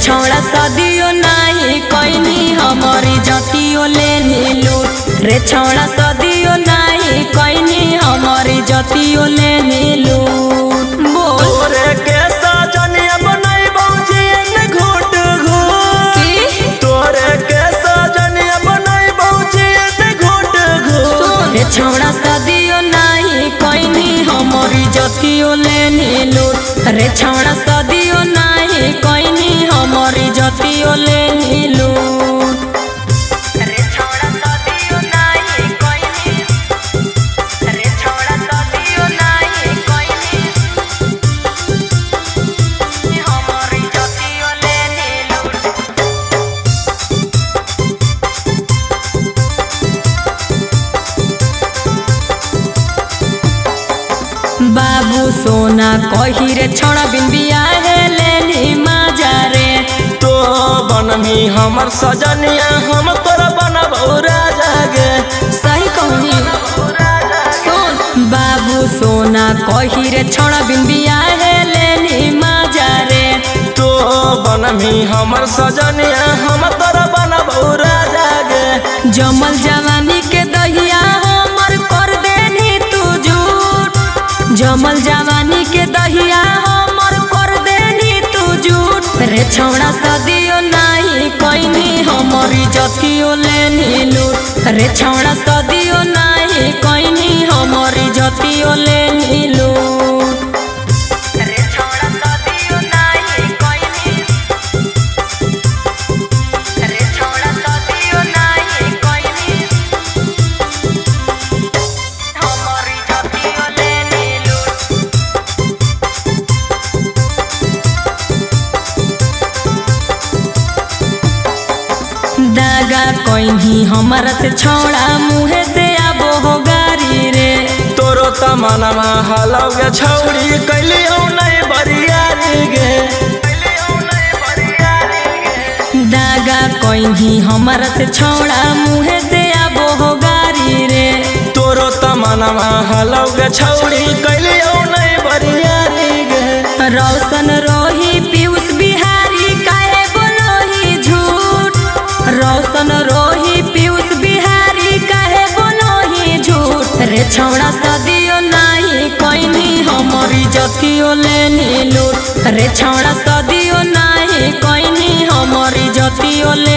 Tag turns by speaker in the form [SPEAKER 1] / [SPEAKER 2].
[SPEAKER 1] छौड़ा सदियो नहीं कोइनी हमारी जतियो लेनी लूट रे छौड़ा सदियो नहीं कोइनी हमारी जतियो लेनी लूट।
[SPEAKER 2] बोल के सजनिया बनाई बौजी ने घूट घूट तोरे के सजनिया बनाई बौजी ने घूट घूट
[SPEAKER 1] रे छौड़ा सदियो नहीं कोइनी हमारी जतियो लेनी लूट रे छौड़ा सदियो नहीं कोइनी हमारी जतियो लेनी लूट। रे छौड़ा सदियो नहीं कोइनी रे छौड़ा सदियो नहीं कोइनी हमारी जतियो लेनी लूट। बाबू सोना कही रे छौड़ा बिन बियाहे लेनी माजा रे
[SPEAKER 2] तो बनमी हमर सजनिया हम तोरा बनबौ राजा गे।
[SPEAKER 1] सही कहनी सुन बाबू सोना कही रे छौड़ा बिन बियाहे लेनी माजा रे
[SPEAKER 2] तो बनमी हमर सजनिया हम तोरा बनबौ राजा गे।
[SPEAKER 1] जमल जवानी के दहिया हमर कर देनी तू झूठ जमल जवानी के दहिया हमर कर देनी तू झूठ रे छौड़ा सदियो नहीं कोइनी हमारी जतियो लेनी लूट रे छौड़ा सदियो नहीं कोइनी हमारी जतियो लेनी लूट। रे छौड़ा सदियो नहीं कोइनी रे छौड़ा सदियो नहीं कोइनी हमारी जतियो लेनी लूट। दागा कोइनी हमारा से छौड़ा मुहे से आबो हो गारी रे
[SPEAKER 2] तोरो तमनमा हलौगे छौड़ी कैलियौ नहीं बरियारी गे।
[SPEAKER 1] दागा कोइनी हमारा से छौड़ा मुहे से आबो हो गारी रे
[SPEAKER 2] तोरो तमनमा हलौगे छौड़ी कैलियौ नहीं बरियारी गे।
[SPEAKER 1] रोशन रोही पीयूष बिहारी काहे बोलोही झूठ रोशन रोही पीयूष बिहारी काहे बोलोही झूठ रे छौड़ा सदियो नहीं कोइनी हमारी जतियो लेनी लूट रे छौड़ा सदियो नहीं कोइनी हमारी जतियो ले